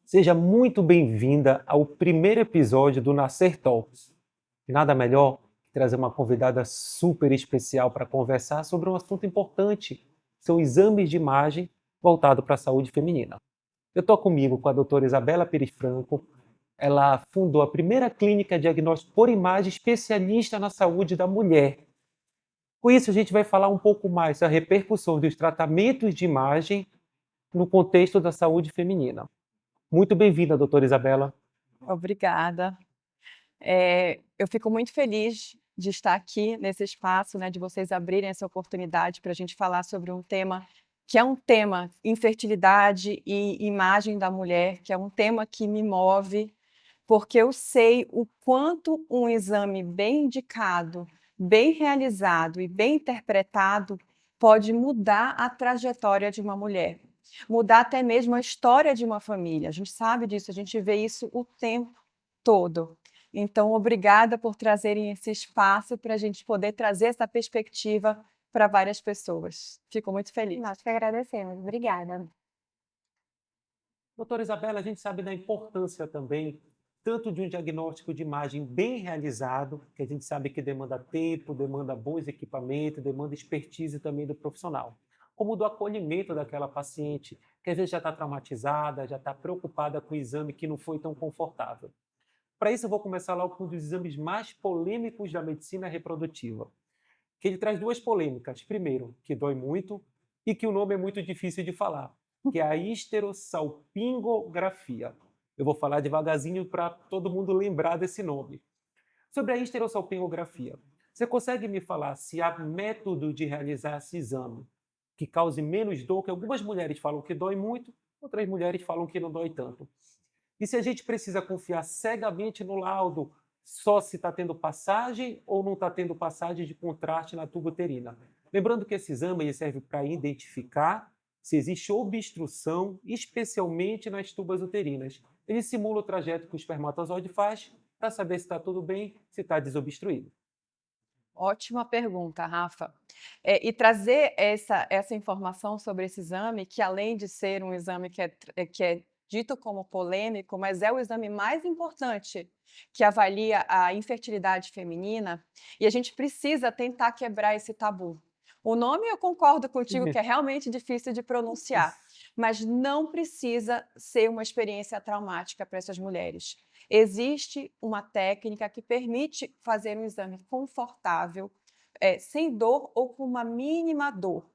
Seja muito bem-vinda ao primeiro episódio do Nascer Talks. E nada melhor que trazer uma convidada super especial para conversar sobre um assunto importante, são exames de imagem voltado para a saúde feminina. Eu estou comigo com a doutora Isabela Pires Franco. Ela fundou a primeira clínica diagnóstico por imagem especialista na saúde da mulher. Com isso, a gente vai falar um pouco mais da repercussão dos tratamentos de imagem no contexto da saúde feminina. Muito bem-vinda, doutora Isabela. Obrigada. Eu fico muito feliz de estar aqui nesse espaço, né, de vocês abrirem essa oportunidade para a gente falar sobre um tema que é um tema infertilidade e imagem da mulher, que é um tema que me move, porque eu sei o quanto um exame bem indicado, bem realizado e bem interpretado pode mudar a trajetória de uma mulher, mudar até mesmo a história de uma família. A gente sabe disso, a gente vê isso o tempo todo. Então, obrigada por trazerem esse espaço para a gente poder trazer essa perspectiva para várias pessoas. Fico muito feliz. Nós que agradecemos, obrigada. Doutora Isabela, a gente sabe da importância também, tanto de um diagnóstico de imagem bem realizado, que a gente sabe que demanda tempo, demanda bons equipamentos, demanda expertise também do profissional, como do acolhimento daquela paciente, que às vezes já está traumatizada, já está preocupada com o exame que não foi tão confortável. Para isso, eu vou começar logo com um dos exames mais polêmicos da medicina reprodutiva, que ele traz duas polêmicas. Primeiro, que dói muito e que o nome é muito difícil de falar, que é a histerosalpingografia. Eu vou falar devagarzinho para todo mundo lembrar desse nome. Sobre a histerosalpingografia, você consegue me falar se há método de realizar esse exame que cause menos dor, que algumas mulheres falam que dói muito, outras mulheres falam que não dói tanto. E se a gente precisa confiar cegamente no laudo, só se está tendo passagem ou não está tendo passagem de contraste na tuba uterina? Lembrando que esse exame ele serve para identificar se existe obstrução, especialmente nas tubas uterinas. Ele simula o trajeto que o espermatozoide faz para saber se está tudo bem, se está desobstruído. Ótima pergunta, Rafa. E trazer essa informação sobre esse exame, que além de ser um exame que é dito como polêmico, mas é o exame mais importante que avalia a infertilidade feminina, e a gente precisa tentar quebrar esse tabu. O nome eu concordo contigo que é realmente difícil de pronunciar, mas não precisa ser uma experiência traumática para essas mulheres. Existe uma técnica que permite fazer um exame confortável, sem dor ou com uma mínima dor.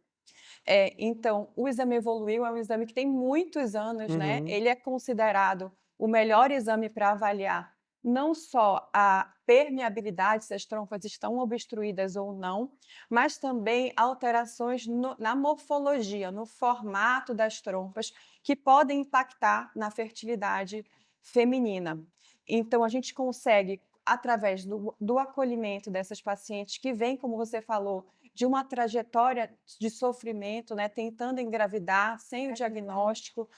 Então, o exame Evoluiu é um exame que tem muitos anos, né? Uhum. Ele é considerado o melhor exame para avaliar não só a permeabilidade, se as trompas estão obstruídas ou não, mas também alterações na morfologia, no formato das trompas, que podem impactar na fertilidade feminina. Então, a gente consegue, através do acolhimento dessas pacientes que vêm, como você falou, de uma trajetória de sofrimento, né, tentando engravidar sem o diagnóstico,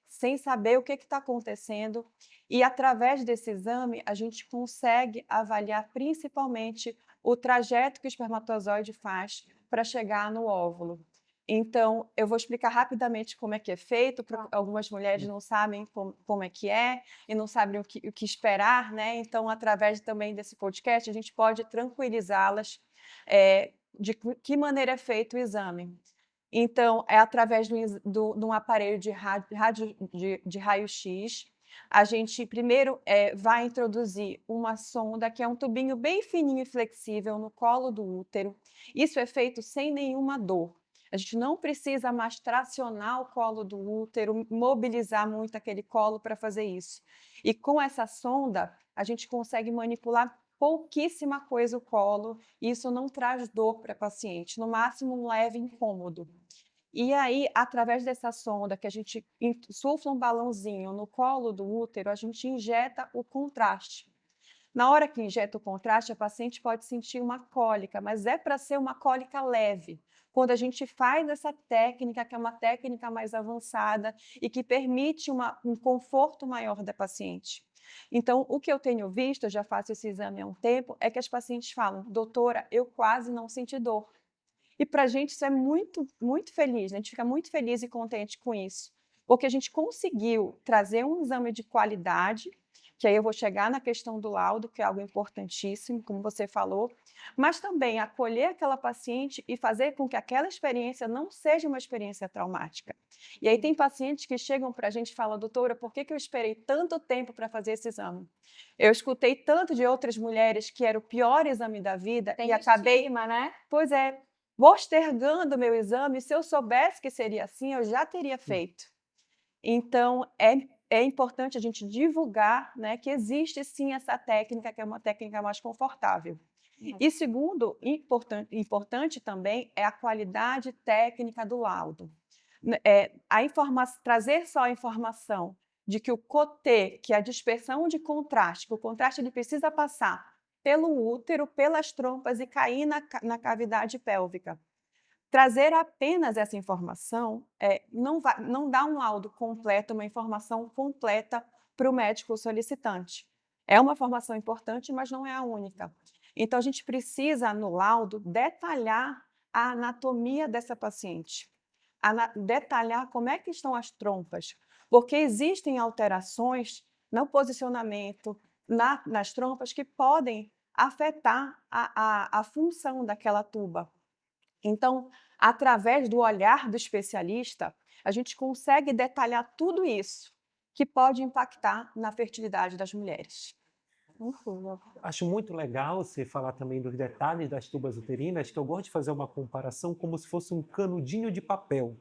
sem saber o que está acontecendo. E através desse exame, a gente consegue avaliar principalmente o trajeto que o espermatozoide faz para chegar no óvulo. Então, eu vou explicar rapidamente como é que é feito, porque algumas mulheres não sabem como é que é e não sabem o que esperar, né? Então, através também desse podcast, a gente pode tranquilizá-las de que maneira é feito o exame. Então, é através de um aparelho de raio-x. A gente primeiro vai introduzir uma sonda, que é um tubinho bem fininho e flexível, no colo do útero. Isso é feito sem nenhuma dor. A gente não precisa mais tracionar o colo do útero, mobilizar muito aquele colo para fazer isso. E com essa sonda, a gente consegue manipular pouquíssima coisa o colo, e isso não traz dor para a paciente, no máximo um leve incômodo. E aí, através dessa sonda que a gente insufla um balãozinho no colo do útero, a gente injeta o contraste. Na hora que injeta o contraste, a paciente pode sentir uma cólica, mas é para ser uma cólica leve. Quando a gente faz essa técnica, que é uma técnica mais avançada e que permite um conforto maior da paciente. Então, o que eu tenho visto, eu já faço esse exame há um tempo, é que as pacientes falam: doutora, eu quase não senti dor. E para a gente isso é muito, muito feliz, né? A gente fica muito feliz e contente com isso. porque a gente conseguiu trazer um exame de qualidade, que aí eu vou chegar na questão do laudo, que é algo importantíssimo, como você falou, mas também acolher aquela paciente e fazer com que aquela experiência não seja uma experiência traumática. E aí tem pacientes que chegam para a gente e falam, doutora, por que eu esperei tanto tempo para fazer esse exame? Eu escutei tanto de outras mulheres que era o pior exame da vida Tem e acabei, estigma, né? pois é, postergando o meu exame. Se eu soubesse que seria assim, eu já teria feito. Então, é importante a gente divulgar, né, que existe sim essa técnica, que é uma técnica mais confortável. E segundo, importante também é a qualidade técnica do laudo. Trazer só a informação de que o COT, que é a dispersão de contraste, que o contraste ele precisa passar pelo útero, pelas trompas e cair na cavidade pélvica. Trazer apenas essa informação não dá um laudo completo, uma informação completa para o médico solicitante. É uma informação importante, mas não é a única. Então, a gente precisa, no laudo, detalhar a anatomia dessa paciente, detalhar como é que estão as trompas, porque existem alterações no posicionamento, nas trompas, que podem afetar a função daquela tuba. Então, através do olhar do especialista, a gente consegue detalhar tudo isso que pode impactar na fertilidade das mulheres. Incrível. Acho muito legal você falar também dos detalhes das tubas uterinas, que eu gosto de fazer uma comparação como se fosse um canudinho de papel.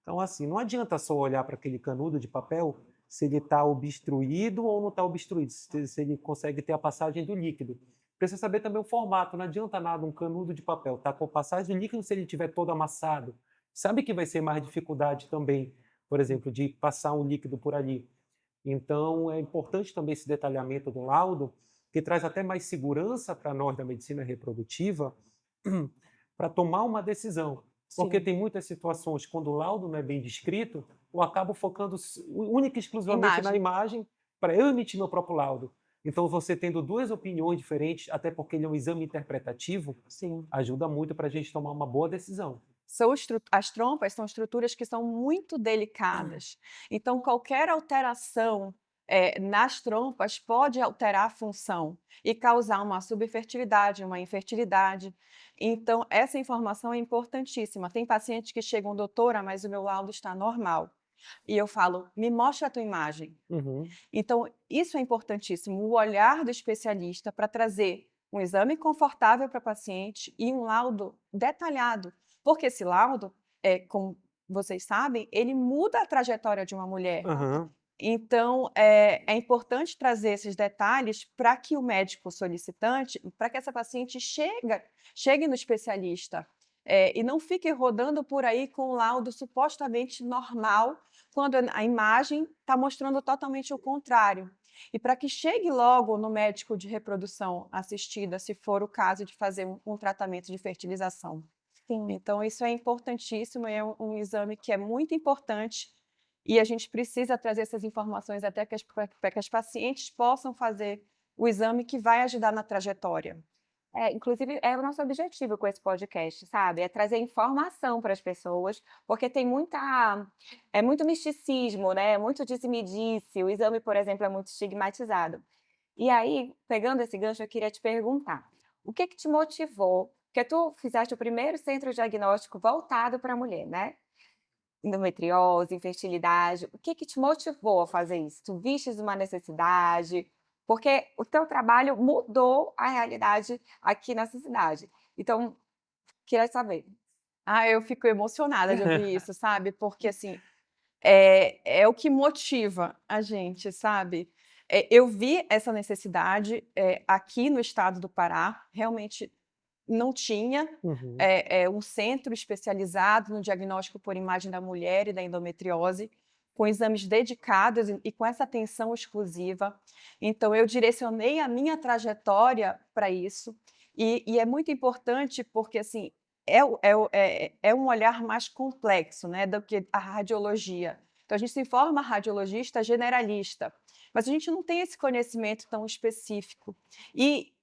Então, assim, não adianta só olhar para aquele canudo de papel se ele está obstruído ou não está obstruído, se ele consegue ter a passagem do líquido. Precisa saber também o formato, não adianta nada um canudo de papel estar com a passagem do líquido se ele estiver todo amassado. Sabe que vai ser mais dificuldade também, por exemplo, de passar um líquido por ali. Então, é importante também esse detalhamento do laudo, que traz até mais segurança para nós da medicina reprodutiva, para tomar uma decisão. Porque Sim. tem muitas situações, quando o laudo não é bem descrito, eu acabo focando única e exclusivamente na Imagem. imagem para eu emitir meu próprio laudo. Então, você tendo duas opiniões diferentes, até porque ele é um exame interpretativo, Sim. ajuda muito para a gente tomar uma boa decisão. As trompas são estruturas que são muito delicadas. Então, qualquer alteração nas trompas pode alterar a função e causar uma subfertilidade, uma infertilidade. Então, essa informação é importantíssima. Tem pacientes que chegam, doutora, mas o meu laudo está normal. E eu falo, me mostra a tua imagem. Uhum. Então, isso é importantíssimo, o olhar do especialista para trazer um exame confortável para a paciente e um laudo detalhado, porque esse laudo, como vocês sabem, ele muda a trajetória de uma mulher. Aham. Então, é importante trazer esses detalhes para que o médico solicitante, para que essa paciente chegue no especialista, e não fique rodando por aí com um laudo supostamente normal, quando a imagem está mostrando totalmente o contrário. E para que chegue logo no médico de reprodução assistida, se for o caso de fazer um tratamento de fertilização. Sim. Então, isso é importantíssimo, é um exame que é muito importante e a gente precisa trazer essas informações até para que as pacientes possam fazer o exame que vai ajudar na trajetória. Inclusive, é o nosso objetivo com esse podcast, sabe? É trazer informação para as pessoas, porque tem muito misticismo, né? Muito disse-me-disse. O exame, por exemplo, é muito estigmatizado. E aí, pegando esse gancho, eu queria te perguntar: o que te motivou? Porque tu fizeste o primeiro centro diagnóstico voltado para a mulher, né? Endometriose, infertilidade. O que te motivou a fazer isso? Tu vistes uma necessidade? Porque o teu trabalho mudou a realidade aqui nessa cidade. Então, queria saber. Eu fico emocionada de ouvir isso, sabe? Porque, assim, é o que motiva a gente, sabe? Eu vi essa necessidade aqui no estado do Pará, realmente não tinha Uhum. um centro especializado no diagnóstico por imagem da mulher e da endometriose, com exames dedicados e com essa atenção exclusiva. Então, eu direcionei a minha trajetória para isso, e é muito importante porque, assim, é um olhar mais complexo, né, do que a radiologia. Então, a gente se forma radiologista generalista, mas a gente não tem esse conhecimento tão específico. E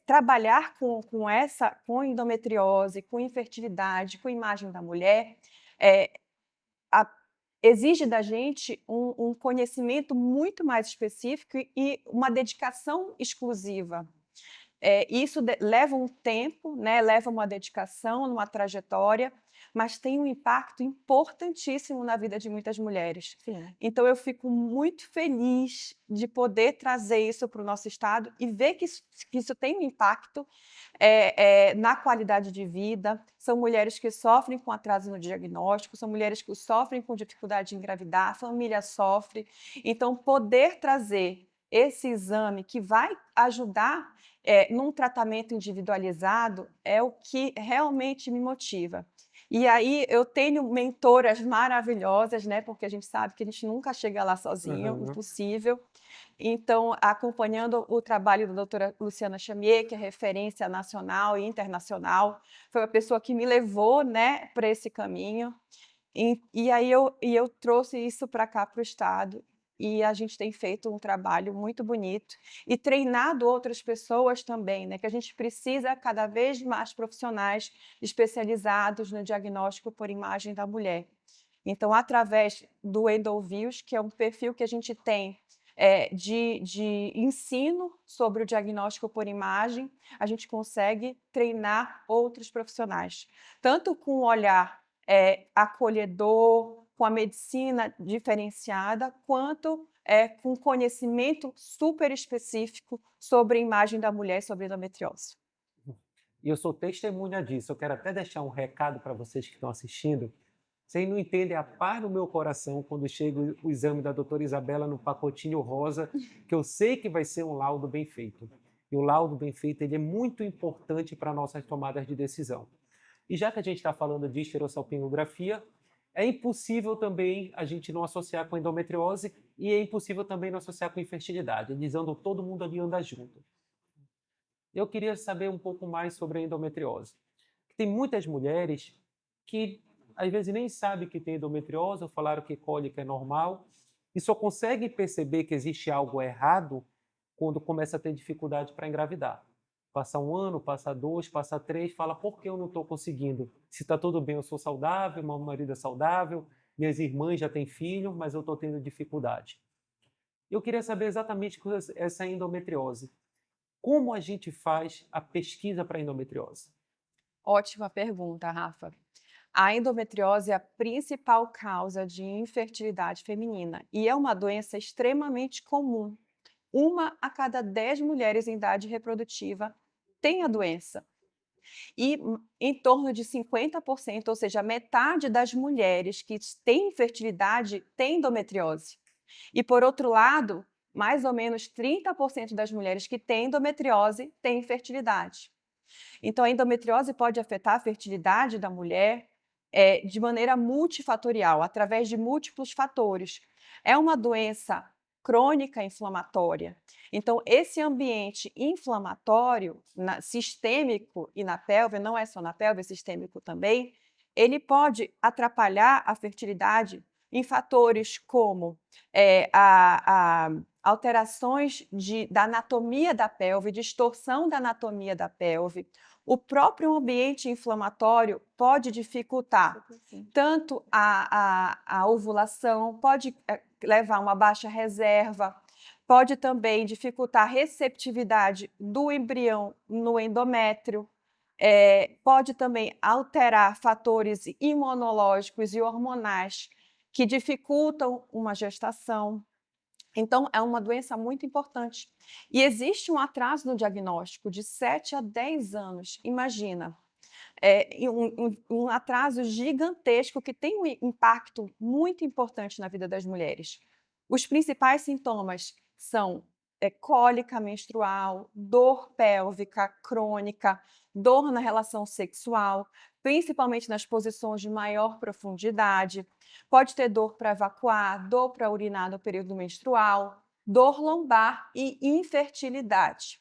trabalhar com endometriose, com infertilidade, com imagem da mulher, é, exige da gente um conhecimento muito mais específico e uma dedicação exclusiva. Isso leva um tempo, né, leva uma dedicação, uma trajetória, mas tem um impacto importantíssimo na vida de muitas mulheres. Sim. Então, eu fico muito feliz de poder trazer isso para o nosso estado e ver que isso tem um impacto na qualidade de vida. São mulheres que sofrem com atraso no diagnóstico, são mulheres que sofrem com dificuldade de engravidar, a família sofre. Então, poder trazer esse exame que vai ajudar num tratamento individualizado é o que realmente me motiva. E aí eu tenho mentoras maravilhosas, né? Porque a gente sabe que a gente nunca chega lá sozinho, Uhum. impossível. Então, acompanhando o trabalho da doutora Luciana Chamier, que é referência nacional e internacional, foi a pessoa que me levou, né, para esse caminho. E aí eu trouxe isso para cá, para o estado, e a gente tem feito um trabalho muito bonito e treinado outras pessoas também, né, que a gente precisa cada vez mais profissionais especializados no diagnóstico por imagem da mulher. Então, através do Endoviews, que é um perfil que a gente tem de ensino sobre o diagnóstico por imagem, a gente consegue treinar outros profissionais, tanto com o olhar acolhedor, com a medicina diferenciada, quanto com conhecimento super específico sobre a imagem da mulher e sobre endometriose. E eu sou testemunha disso. Eu quero até deixar um recado para vocês que estão assistindo. Vocês não entendem a paz no meu coração quando chega o exame da doutora Isabela no pacotinho rosa, que eu sei que vai ser um laudo bem feito. E o laudo bem feito ele é muito importante para nossas tomadas de decisão. E já que a gente está falando de esterossalpingografia, é impossível também a gente não associar com endometriose e é impossível também não associar com infertilidade. Eles andam, todo mundo ali anda junto. Eu queria saber um pouco mais sobre a endometriose. Tem muitas mulheres que às vezes nem sabem que tem endometriose ou falaram que cólica é normal e só conseguem perceber que existe algo errado quando começa a ter dificuldade para engravidar. Passa um ano, passa dois, passa três, fala por que eu não estou conseguindo? Se está tudo bem, eu sou saudável, meu marido é saudável, minhas irmãs já têm filho, mas eu estou tendo dificuldade. Eu queria saber exatamente essa endometriose. Como a gente faz a pesquisa para endometriose? Ótima pergunta, Rafa. A endometriose é a principal causa de infertilidade feminina e é uma doença extremamente comum. 1 a cada 10 mulheres em idade reprodutiva tem a doença. E em torno de 50%, ou seja, metade das mulheres que têm infertilidade tem endometriose. E, por outro lado, mais ou menos 30% das mulheres que têm endometriose têm infertilidade. Então, a endometriose pode afetar a fertilidade da mulher de maneira multifatorial, através de múltiplos fatores. É uma doença crônica inflamatória. Então, esse ambiente inflamatório, sistêmico e na pelve, não é só na pelve, é sistêmico também, ele pode atrapalhar a fertilidade em fatores como alterações da anatomia da pelve, distorção da anatomia da pelve. O próprio ambiente inflamatório pode dificultar tanto a ovulação, pode levar a uma baixa reserva, pode também dificultar a receptividade do embrião no endométrio, pode também alterar fatores imunológicos e hormonais que dificultam uma gestação. Então, é uma doença muito importante. E existe um atraso no diagnóstico de 7 a 10 anos. Imagina, um atraso gigantesco que tem um impacto muito importante na vida das mulheres. Os principais sintomas são cólica menstrual, dor pélvica crônica, dor na relação sexual, principalmente nas posições de maior profundidade. Pode ter dor para evacuar, dor para urinar no período menstrual, dor lombar e infertilidade.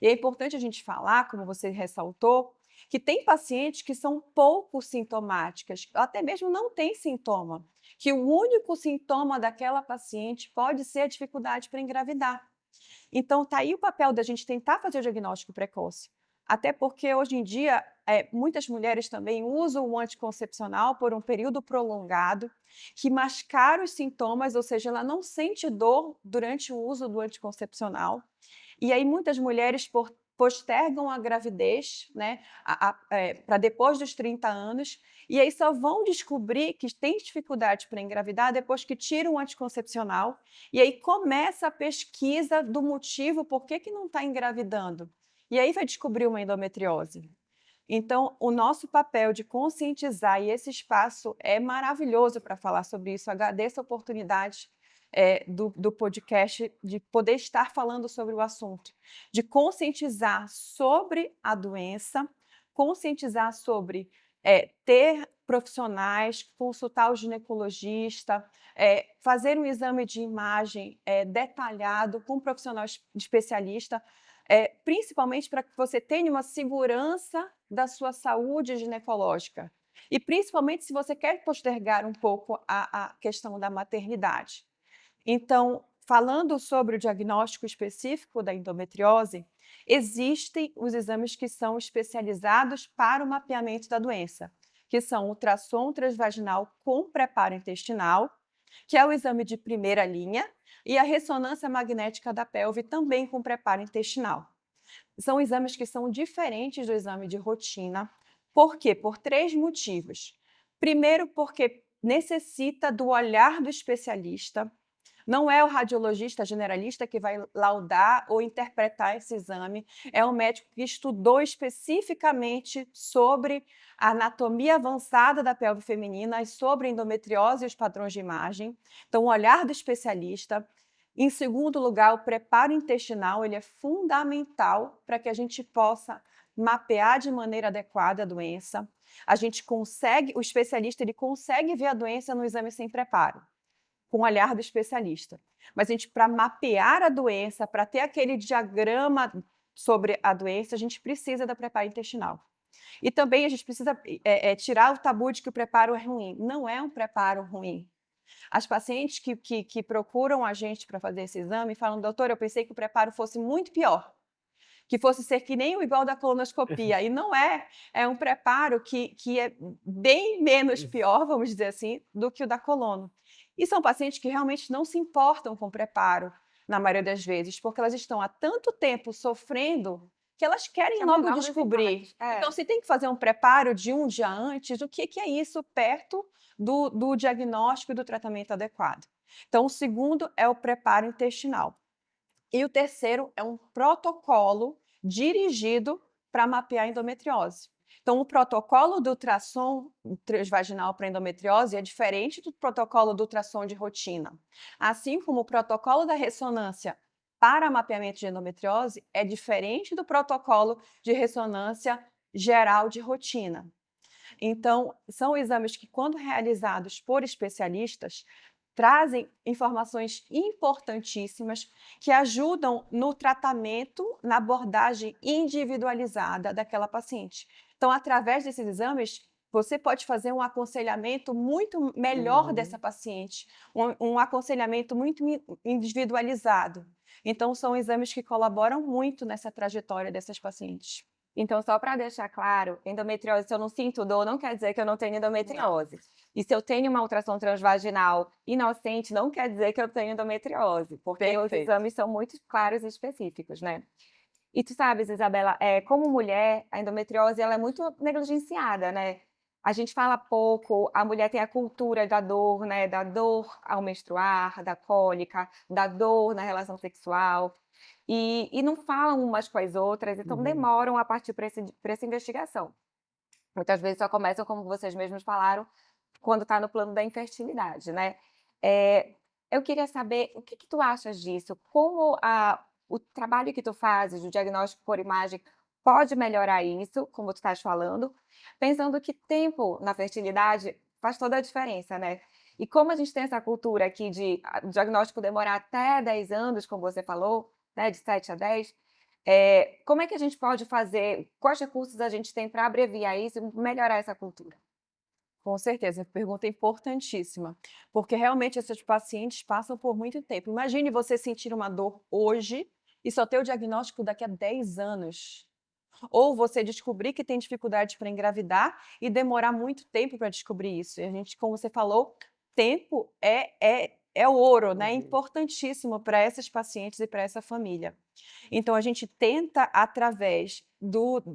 E é importante a gente falar, como você ressaltou, que tem pacientes que são pouco sintomáticas, até mesmo não tem sintoma, que o único sintoma daquela paciente pode ser a dificuldade para engravidar. Então, está aí o papel da gente tentar fazer o diagnóstico precoce. Até porque hoje em dia, muitas mulheres também usam o anticoncepcional por um período prolongado, que mascara os sintomas, ou seja, ela não sente dor durante o uso do anticoncepcional. E aí muitas mulheres postergam a gravidez, né, para depois dos 30 anos, e aí só vão descobrir que tem dificuldade para engravidar depois que tiram o anticoncepcional, e aí começa a pesquisa do motivo por que não está engravidando. E aí vai descobrir uma endometriose. Então, o nosso papel de conscientizar, e esse espaço é maravilhoso para falar sobre isso. Agradeço a oportunidade do podcast de poder estar falando sobre o assunto, de conscientizar sobre a doença, conscientizar sobre ter profissionais, consultar o ginecologista, fazer um exame de imagem detalhado com um profissional especialista, principalmente para que você tenha uma segurança da sua saúde ginecológica. E principalmente se você quer postergar um pouco a questão da maternidade. Então, falando sobre o diagnóstico específico da endometriose, existem os exames que são especializados para o mapeamento da doença, que são o ultrassom transvaginal com preparo intestinal, que é o exame de primeira linha, e a ressonância magnética da pelve também com preparo intestinal. São exames que são diferentes do exame de rotina. Por quê? Por 3 motivos. Primeiro, porque necessita do olhar do especialista. Não é o radiologista generalista que vai laudar ou interpretar esse exame, é um médico que estudou especificamente sobre a anatomia avançada da pelve feminina e sobre a endometriose e os padrões de imagem. Então, o olhar do especialista. Em segundo lugar, o preparo intestinal, ele é fundamental para que a gente possa mapear de maneira adequada a doença. O especialista ele consegue ver a doença no exame sem preparo, com o olhar do especialista. Mas para mapear a doença, para ter aquele diagrama sobre a doença, a gente precisa da preparo intestinal. E também a gente precisa tirar o tabu de que o preparo é ruim. Não é um preparo ruim. As pacientes que procuram a gente para fazer esse exame falam, doutor, eu pensei que o preparo fosse muito pior, que fosse ser que nem o igual da colonoscopia. E não é. É um preparo que é bem menos pior, vamos dizer assim, do que o da colono. E são pacientes que realmente não se importam com o preparo, na maioria das vezes, porque elas estão há tanto tempo sofrendo que elas querem logo descobrir. Então, se tem que fazer um preparo de um dia antes, o que é isso perto do diagnóstico e do tratamento adequado? Então, o segundo é o preparo intestinal. E o terceiro é um protocolo dirigido para mapear a endometriose. Então, o protocolo do ultrassom transvaginal para endometriose é diferente do protocolo do ultrassom de rotina. Assim como o protocolo da ressonância para mapeamento de endometriose é diferente do protocolo de ressonância geral de rotina. Então, são exames que, quando realizados por especialistas, trazem informações importantíssimas que ajudam no tratamento, na abordagem individualizada daquela paciente. Então, através desses exames, você pode fazer um aconselhamento muito melhor dessa paciente, um aconselhamento muito individualizado. Então, são exames que colaboram muito nessa trajetória dessas pacientes. Então, só para deixar claro, endometriose, se eu não sinto dor, não quer dizer que eu não tenho endometriose. Não. E se eu tenho uma ultrassom transvaginal inocente, não quer dizer que eu tenho endometriose, porque Perfeito. Os exames são muito claros e específicos, né? E tu sabes, Isabela, como mulher, a endometriose ela é muito negligenciada, né? A gente fala pouco, a mulher tem a cultura da dor, né? Da dor ao menstruar, da cólica, da dor na relação sexual. E não falam umas com as outras, então demoram a partir para essa investigação. Muitas vezes só começam, como vocês mesmos falaram, quando está no plano da infertilidade, né? Eu queria saber o que tu achas disso, como o trabalho que tu fazes, o diagnóstico por imagem, pode melhorar isso, como tu estás falando, pensando que tempo na fertilidade faz toda a diferença, né? E como a gente tem essa cultura aqui de o diagnóstico demorar até 10 anos, como você falou, né, de 7 a 10, como é que a gente pode fazer, quais recursos a gente tem para abreviar isso e melhorar essa cultura? Com certeza, pergunta importantíssima, porque realmente esses pacientes passam por muito tempo. Imagine você sentir uma dor hoje e só ter o diagnóstico daqui a 10 anos. ou você descobrir que tem dificuldade para engravidar e demorar muito tempo para descobrir isso. E a gente, como você falou, tempo é ouro, né? É importantíssimo para essas pacientes e para essa família. Então, a gente tenta, através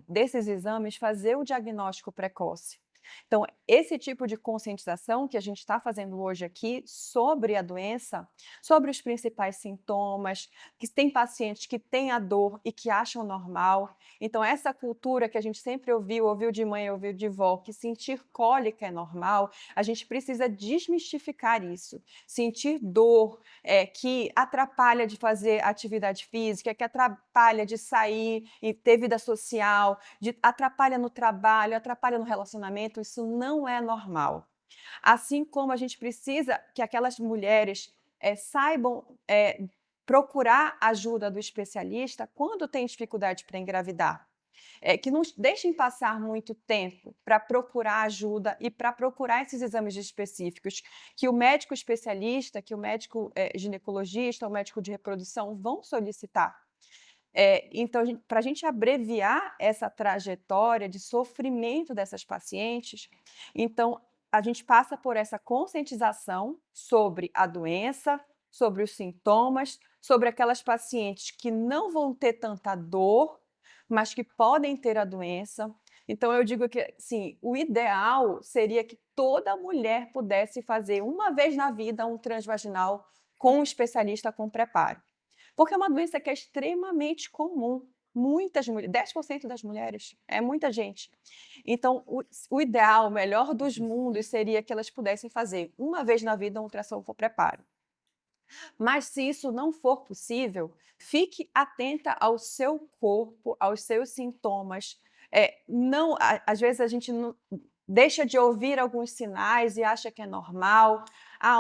desses exames, fazer o diagnóstico precoce. Então, esse tipo de conscientização que a gente está fazendo hoje aqui sobre a doença, sobre os principais sintomas, que tem pacientes que têm a dor e que acham normal. Então, essa cultura que a gente sempre ouviu de mãe, ouviu de vó, que sentir cólica é normal, a gente precisa desmistificar isso. Sentir dor, que atrapalha de fazer atividade física, que atrapalha de sair e ter vida social, atrapalha no trabalho, atrapalha no relacionamento, isso não é normal. Assim como a gente precisa que aquelas mulheres saibam procurar ajuda do especialista quando tem dificuldade para engravidar. Que não deixem passar muito tempo para procurar ajuda e para procurar esses exames específicos que o médico especialista, que o médico ginecologista, o médico de reprodução vão solicitar. Então, para a gente abreviar essa trajetória de sofrimento dessas pacientes, então a gente passa por essa conscientização sobre a doença, sobre os sintomas, sobre aquelas pacientes que não vão ter tanta dor, mas que podem ter a doença. Então, eu digo que, sim, o ideal seria que toda mulher pudesse fazer uma vez na vida um transvaginal com um especialista com preparo. Porque é uma doença que é extremamente comum. Muitas mulheres, 10% das mulheres, é muita gente. Então, o ideal, o melhor dos mundos seria que elas pudessem fazer uma vez na vida um ultrassom com preparo. Mas se isso não for possível, fique atenta ao seu corpo, aos seus sintomas. Às vezes a gente não deixa de ouvir alguns sinais e acha que é normal.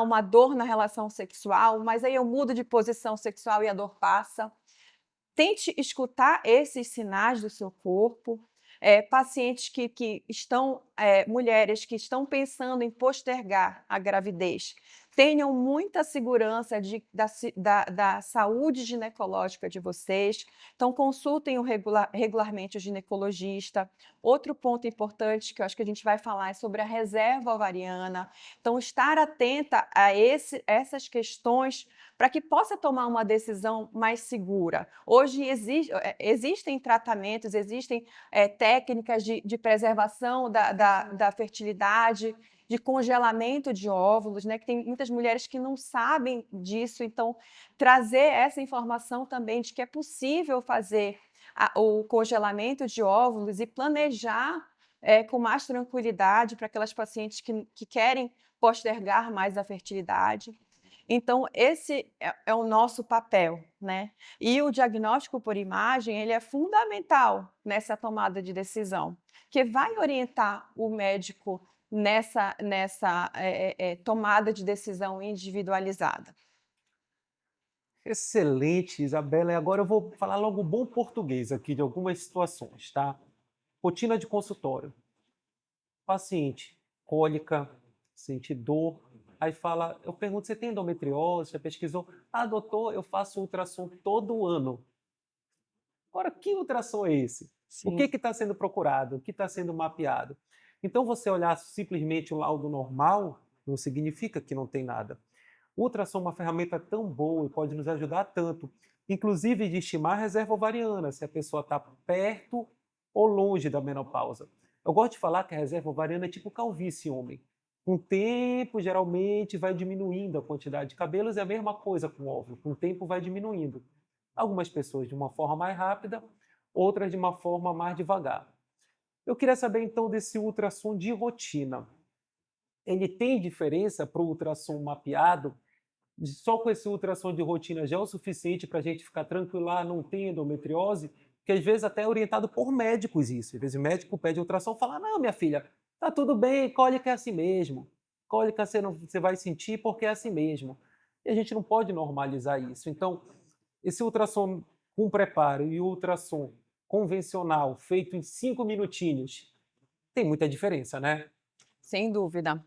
Uma dor na relação sexual, mas aí eu mudo de posição sexual e a dor passa. Tente escutar esses sinais do seu corpo. Pacientes que estão, mulheres que estão pensando em postergar a gravidez, tenham muita segurança da saúde ginecológica de vocês. Então, consultem regularmente o ginecologista. Outro ponto importante que eu acho que a gente vai falar é sobre a reserva ovariana. Então, estar atenta a essas questões para que possa tomar uma decisão mais segura. Hoje existem tratamentos, existem técnicas de preservação da fertilidade, de congelamento de óvulos, né? Que tem muitas mulheres que não sabem disso, então trazer essa informação também de que é possível fazer o congelamento de óvulos e planejar com mais tranquilidade para aquelas pacientes que querem postergar mais a fertilidade. Então, esse é o nosso papel, né? E o diagnóstico por imagem, ele é fundamental nessa tomada de decisão, que vai orientar o médico nessa tomada de decisão individualizada. Excelente, Isabela. E agora eu vou falar logo bom português aqui de algumas situações, tá? Rotina de consultório. Paciente, cólica, sente dor. Aí fala, eu pergunto, você tem endometriose? Já pesquisou? Ah, doutor, eu faço ultrassom todo ano. Agora, que ultrassom é esse? O que Sim. está sendo procurado? O que está sendo mapeado? Então, você olhar simplesmente o laudo normal não significa que não tem nada. O ultrassom é uma ferramenta tão boa e pode nos ajudar tanto, inclusive de estimar a reserva ovariana, se a pessoa está perto ou longe da menopausa. Eu gosto de falar que a reserva ovariana é tipo calvície, homem. Com o tempo, geralmente, vai diminuindo a quantidade de cabelos, e a mesma coisa com o óvulo. Com o tempo, vai diminuindo. Algumas pessoas de uma forma mais rápida, outras de uma forma mais devagar. Eu queria saber, então, desse ultrassom de rotina. Ele tem diferença para o ultrassom mapeado? Só com esse ultrassom de rotina já é o suficiente para a gente ficar tranquilo, não tem endometriose? Porque às vezes até é orientado por médicos isso. Às vezes o médico pede ultrassom e fala, não, minha filha, tá tudo bem, cólica é assim mesmo. Cólica você vai sentir porque é assim mesmo. E a gente não pode normalizar isso. Então, esse ultrassom com preparo e o ultrassom convencional, feito em 5 minutinhos, tem muita diferença, né? Sem dúvida.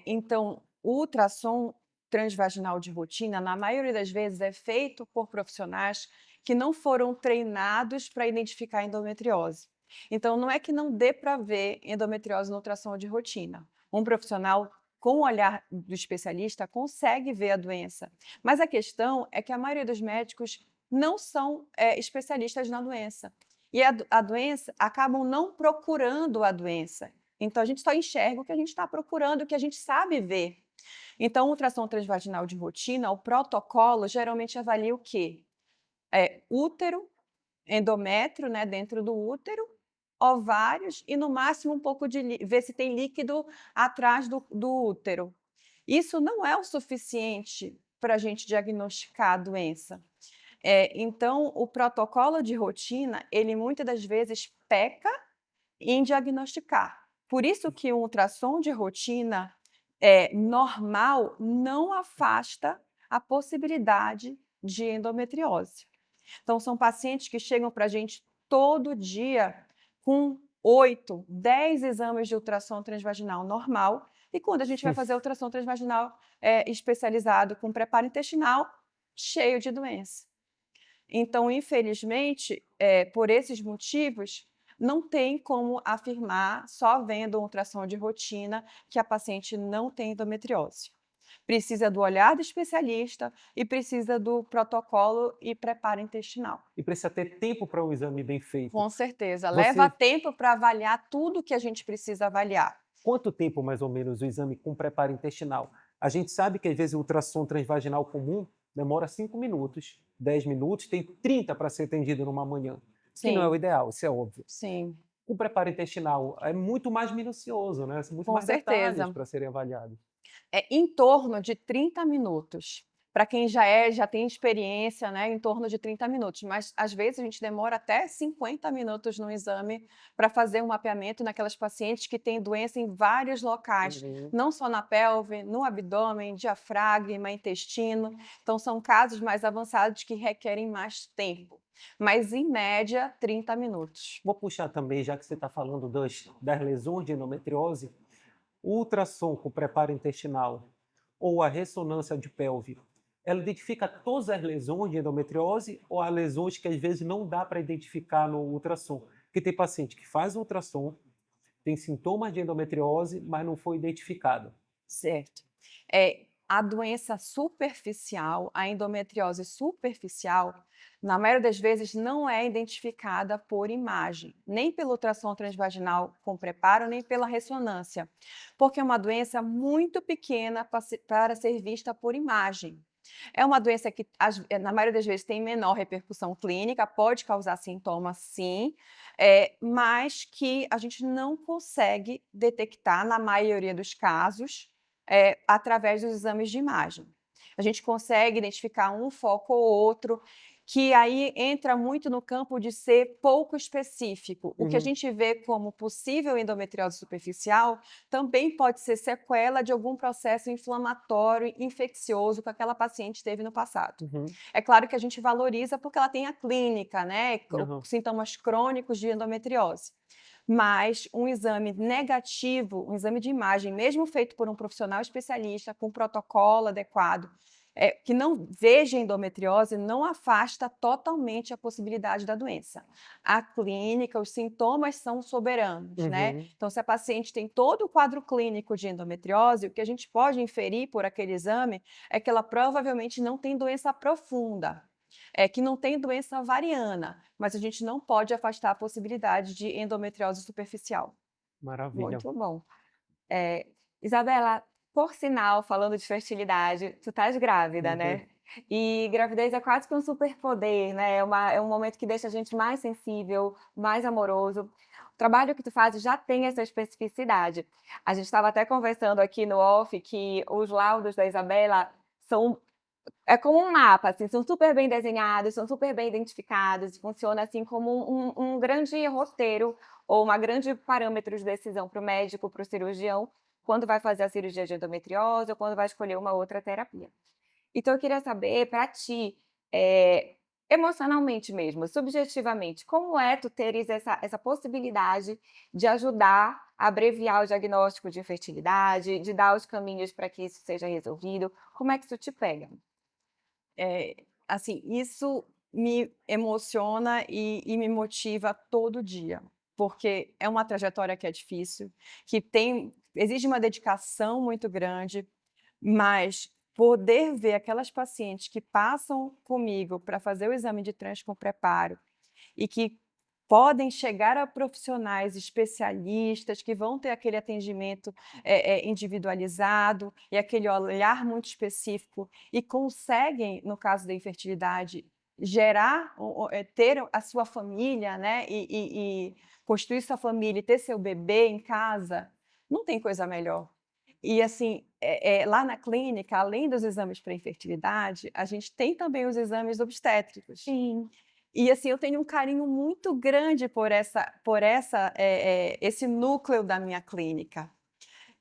Então, o ultrassom transvaginal de rotina, na maioria das vezes, é feito por profissionais que não foram treinados para identificar endometriose. Então, não é que não dê para ver endometriose no ultrassom de rotina. Um profissional com o olhar do especialista consegue ver a doença. Mas a questão é que a maioria dos médicos não são especialistas na doença. E a doença, acabam não procurando a doença. Então, a gente só enxerga o que a gente está procurando, o que a gente sabe ver. Então, o ultrassom transvaginal de rotina, o protocolo, geralmente avalia o quê? Útero, endométrio, né, dentro do útero, ovários e, no máximo, um pouco de ver se tem líquido atrás do útero. Isso não é o suficiente para a gente diagnosticar a doença. Então, o protocolo de rotina, ele muitas das vezes peca em diagnosticar. Por isso que um ultrassom de rotina normal não afasta a possibilidade de endometriose. Então, são pacientes que chegam para a gente todo dia com 8, 10 exames de ultrassom transvaginal normal, e quando a gente vai fazer ultrassom transvaginal especializado com preparo intestinal, cheio de doença. Então, infelizmente, por esses motivos, não tem como afirmar, só vendo um ultrassom de rotina, que a paciente não tem endometriose. Precisa do olhar do especialista e precisa do protocolo e preparo intestinal. E precisa ter tempo para um exame bem feito. Com certeza. Você- Leva tempo para avaliar tudo que a gente precisa avaliar. Quanto tempo, mais ou menos, o exame com preparo intestinal? A gente sabe que, às vezes, o ultrassom transvaginal comum demora 5 minutos, 10 minutos, tem 30 para ser atendido numa manhã, que não é o ideal, isso é óbvio. Sim. O preparo intestinal é muito mais minucioso, né? São muito Com mais certeza. detalhes para serem avaliados. Em torno de 30 minutos. Para quem já tem experiência, né, em torno de 30 minutos. Mas, às vezes, a gente demora até 50 minutos no exame para fazer um mapeamento naquelas pacientes que têm doença em vários locais, não só na pelve, no abdômen, diafragma, intestino. Então, são casos mais avançados que requerem mais tempo. Mas, em média, 30 minutos. Vou puxar também, já que você está falando das lesões de endometriose, o ultrassom com preparo intestinal ou a ressonância de pelve, ela identifica todas as lesões de endometriose ou há lesões que às vezes não dá para identificar no ultrassom? Porque tem paciente que faz ultrassom, tem sintomas de endometriose, mas não foi identificado. Certo. A doença superficial, a endometriose superficial, na maioria das vezes não é identificada por imagem, nem pelo ultrassom transvaginal com preparo, nem pela ressonância, porque é uma doença muito pequena para ser vista por imagem. É uma doença que, na maioria das vezes, tem menor repercussão clínica, pode causar sintomas, sim, mas que a gente não consegue detectar, na maioria dos casos, através dos exames de imagem. A gente consegue identificar um foco ou outro, que aí entra muito no campo de ser pouco específico. O que a gente vê como possível endometriose superficial também pode ser sequela de algum processo inflamatório, infeccioso que aquela paciente teve no passado. É claro que a gente valoriza porque ela tem a clínica, né? Sintomas crônicos de endometriose. Mas um exame negativo, um exame de imagem, mesmo feito por um profissional especialista, com protocolo adequado, que não veja endometriose, não afasta totalmente a possibilidade da doença. A clínica, os sintomas são soberanos, né? Então, se a paciente tem todo o quadro clínico de endometriose, o que a gente pode inferir por aquele exame é que ela provavelmente não tem doença profunda, que não tem doença ovariana, mas a gente não pode afastar a possibilidade de endometriose superficial. Maravilha. Muito bom. Isabela, por sinal, falando de fertilidade, tu estás grávida, né? E gravidez é quase que um superpoder, né? É um momento que deixa a gente mais sensível, mais amoroso. O trabalho que tu fazes já tem essa especificidade. A gente estava até conversando aqui no off que os laudos da Isabela é como um mapa, assim, são super bem desenhados, são super bem identificados, funciona assim como um grande roteiro ou uma grande parâmetro de decisão para o médico, para o cirurgião, quando vai fazer a cirurgia de endometriose ou quando vai escolher uma outra terapia. Então, eu queria saber, para ti, emocionalmente mesmo, subjetivamente, como é tu teres essa possibilidade de ajudar a abreviar o diagnóstico de infertilidade, de dar os caminhos para que isso seja resolvido? Como é que isso te pega? Assim, isso me emociona e me motiva todo dia, porque é uma trajetória que é difícil, que exige uma dedicação muito grande, mas poder ver aquelas pacientes que passam comigo para fazer o exame de trans com preparo e que podem chegar a profissionais especialistas que vão ter aquele atendimento individualizado e aquele olhar muito específico e conseguem, no caso da infertilidade, gerar, ter a sua família, né, e construir sua família e ter seu bebê em casa, não tem coisa melhor. E assim, lá na clínica, além dos exames para infertilidade, a gente tem também os exames obstétricos. Sim. E assim, eu tenho um carinho muito grande esse núcleo da minha clínica.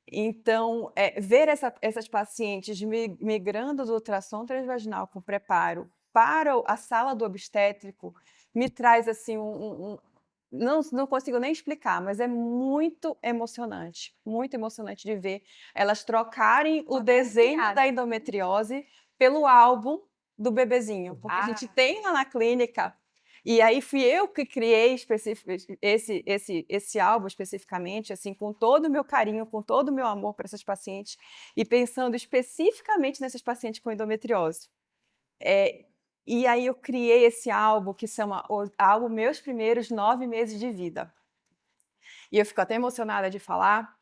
Então, ver essas pacientes migrando do ultrassom transvaginal com preparo para a sala do obstétrico me traz assim não consigo nem explicar, mas é muito emocionante de ver elas trocarem o desenho da endometriose pelo álbum do bebezinho, porque a gente tem lá na clínica, e aí fui eu que criei esse álbum especificamente, assim, com todo o meu carinho, com todo o meu amor para essas pacientes, e pensando especificamente nessas pacientes com endometriose. E aí eu criei esse álbum que chama o álbum Meus Primeiros 9 Meses de Vida. E eu fico até emocionada de falar,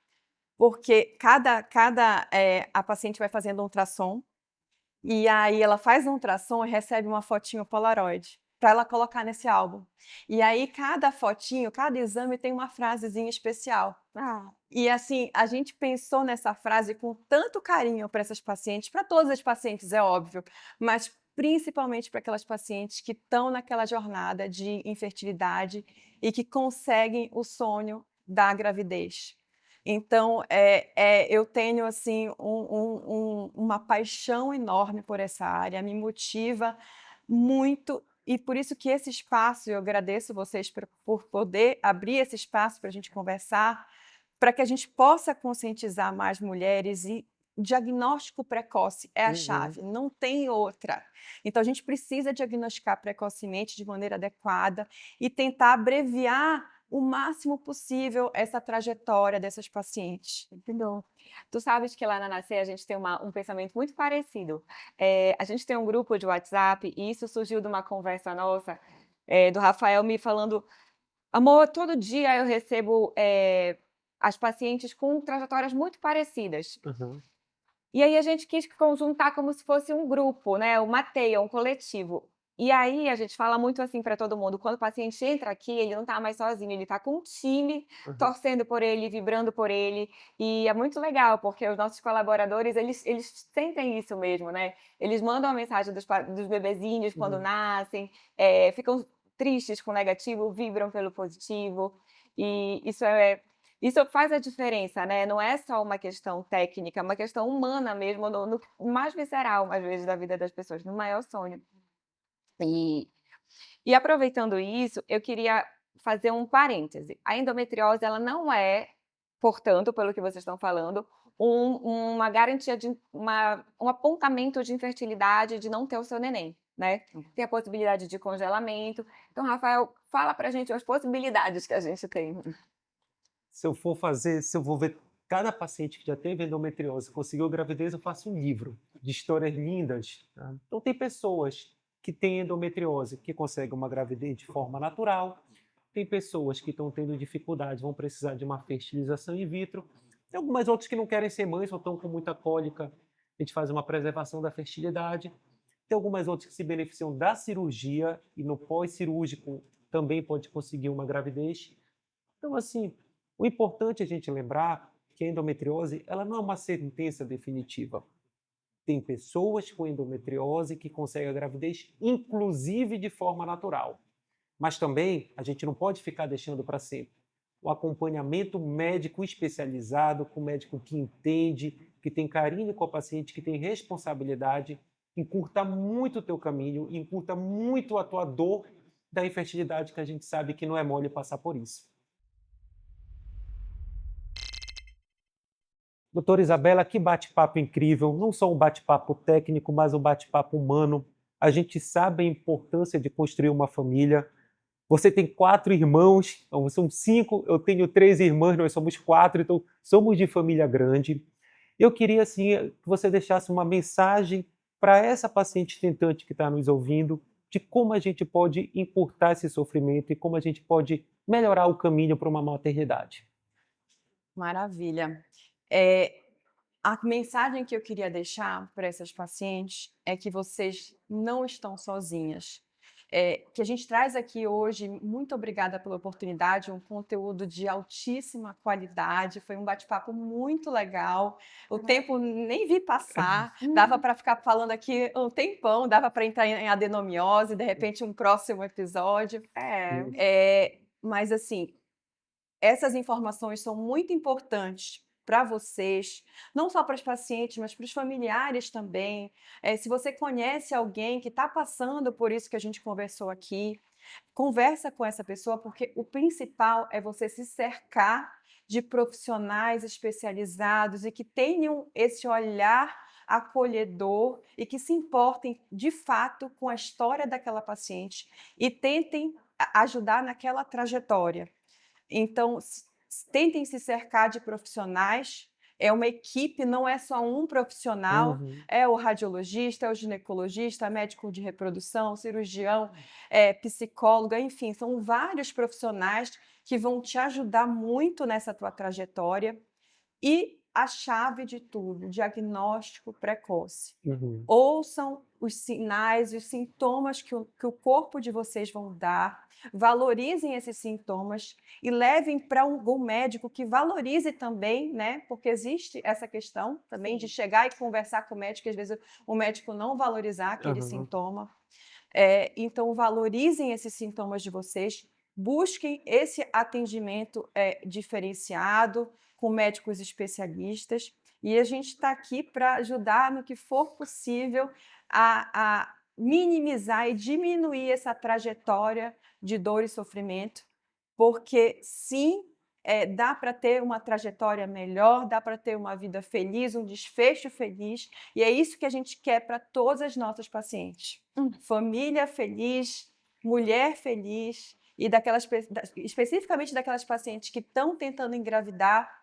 porque a paciente vai fazendo um ultrassom, e aí ela faz um ultrassom e recebe uma fotinho Polaroid para ela colocar nesse álbum. E aí cada fotinho, cada exame tem uma frasezinha especial. E assim, a gente pensou nessa frase com tanto carinho para essas pacientes, para todas as pacientes, é óbvio, mas principalmente para aquelas pacientes que estão naquela jornada de infertilidade e que conseguem o sonho da gravidez. Então, eu tenho assim uma paixão enorme por essa área, me motiva muito, e por isso que esse espaço, eu agradeço vocês por poder abrir esse espaço para a gente conversar, para que a gente possa conscientizar mais mulheres, e diagnóstico precoce é a chave, não tem outra. Então a gente precisa diagnosticar precocemente de maneira adequada e tentar abreviar o máximo possível essa trajetória dessas pacientes. Entendeu? Tu sabes que lá na Nascer a gente tem um pensamento muito parecido. A gente tem um grupo de WhatsApp e isso surgiu de uma conversa nossa, do Rafael me falando: amor, todo dia eu recebo as pacientes com trajetórias muito parecidas. Uhum. E aí a gente quis conjuntar como se fosse um grupo, né, uma teia, um coletivo. E aí a gente fala muito assim para todo mundo, quando o paciente entra aqui, ele não está mais sozinho, ele está com um time Uhum. torcendo por ele, vibrando por ele, e é muito legal, porque os nossos colaboradores, eles sentem isso mesmo, né, eles mandam a mensagem dos bebezinhos quando nascem, ficam tristes com o negativo, vibram pelo positivo, e isso faz a diferença, né, não é só uma questão técnica, é uma questão humana mesmo, no mais visceral, às vezes, da vida das pessoas, no maior sonho. E aproveitando isso, eu queria fazer um parêntese. A endometriose, ela não é, portanto, pelo que vocês estão falando, uma garantia um apontamento de infertilidade, de não ter o seu neném, né? Tem a possibilidade de congelamento. Então, Rafael, fala pra gente as possibilidades que a gente tem. Se eu vou ver cada paciente que já teve endometriose, conseguiu gravidez, eu faço um livro de histórias lindas. Tá? Então, tem pessoas que têm endometriose que conseguem uma gravidez de forma natural, tem pessoas que estão tendo dificuldade, vão precisar de uma fertilização in vitro, tem algumas outras que não querem ser mães ou estão com muita cólica, a gente faz uma preservação da fertilidade, tem algumas outras que se beneficiam da cirurgia e no pós-cirúrgico também pode conseguir uma gravidez. Então, assim, o importante é a gente lembrar que a endometriose ela não é uma sentença definitiva. Tem pessoas com endometriose que conseguem a gravidez, inclusive de forma natural. Mas também a gente não pode ficar deixando para sempre. O acompanhamento médico especializado, com médico que entende, que tem carinho com a paciente, que tem responsabilidade, encurta muito o teu caminho, encurta muito a tua dor da infertilidade, que a gente sabe que não é mole passar por isso. Doutora Isabela, que bate-papo incrível, não só um bate-papo técnico, mas um bate-papo humano. a gente sabe a importância de construir uma família. Você tem 4 irmãos, então são 5, eu tenho 3 irmãs, nós somos 4, então somos de família grande. Eu queria, assim, que você deixasse uma mensagem para essa paciente tentante que está nos ouvindo, de como a gente pode encurtar esse sofrimento e como a gente pode melhorar o caminho para uma maternidade. Maravilha. A mensagem que eu queria deixar para essas pacientes é que vocês não estão sozinhas. Que a gente traz aqui hoje, muito obrigada pela oportunidade, um conteúdo de altíssima qualidade, foi um bate-papo muito legal, o tempo nem vi passar, dava para ficar falando aqui um tempão, dava para entrar em adenomiose, de repente um próximo episódio. Mas assim, essas informações são muito importantes para vocês, não só para os pacientes, mas para os familiares também. Se você conhece alguém que está passando por isso que a gente conversou aqui, conversa com essa pessoa, porque o principal é você se cercar de profissionais especializados e que tenham esse olhar acolhedor e que se importem de fato com a história daquela paciente e tentem ajudar naquela trajetória. Então, tentem se cercar de profissionais. É uma equipe, não é só um profissional, é o radiologista, é o ginecologista, médico de reprodução, cirurgião, psicólogo, enfim, são vários profissionais que vão te ajudar muito nessa tua trajetória. E a chave de tudo, diagnóstico precoce. Ouçam os sinais, os sintomas que o corpo de vocês vão dar, valorizem esses sintomas e levem para algum médico que valorize também, né? Porque existe essa questão também de chegar e conversar com o médico, e às vezes o médico não valorizar aquele sintoma. Então, valorizem esses sintomas de vocês, busquem esse atendimento diferenciado, com médicos especialistas, e a gente está aqui para ajudar no que for possível a minimizar e diminuir essa trajetória de dor e sofrimento, porque sim, dá para ter uma trajetória melhor, dá para ter uma vida feliz, um desfecho feliz, e é isso que a gente quer para todas as nossas pacientes. Família feliz, mulher feliz, e especificamente daquelas pacientes que estão tentando engravidar,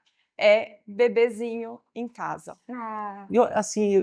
bebezinho em casa.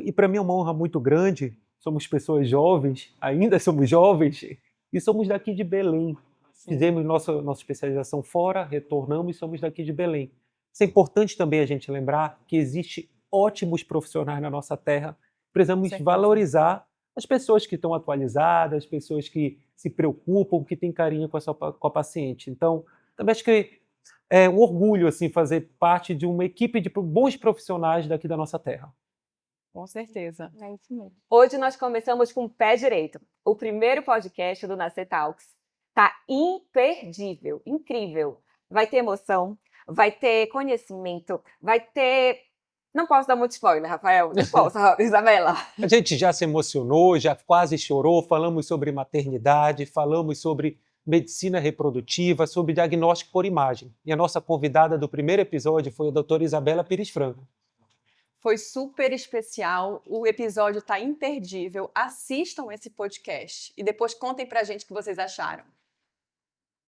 E para mim é uma honra muito grande, somos pessoas jovens, ainda somos jovens, e somos daqui de Belém. Fizemos nossa especialização fora, retornamos e somos daqui de Belém. Isso é importante também a gente lembrar que existem ótimos profissionais na nossa terra. Precisamos valorizar as pessoas que estão atualizadas, as pessoas que se preocupam, que têm carinho com a paciente. Então, também acho que é um orgulho assim, fazer parte de uma equipe de bons profissionais daqui da nossa terra. Com certeza. É isso mesmo. Hoje nós começamos com o pé direito. O primeiro podcast do Nascer Talks. Tá imperdível, incrível. Vai ter emoção, vai ter conhecimento, vai ter... Não posso dar muito spoiler, Rafael. Não posso, Isabela. A gente já se emocionou, já quase chorou, falamos sobre maternidade, falamos sobre medicina reprodutiva, sobre diagnóstico por imagem. E a nossa convidada do primeiro episódio foi a doutora Isabela Pires Franco. Foi super especial, o episódio está imperdível. Assistam esse podcast e depois contem pra gente o que vocês acharam.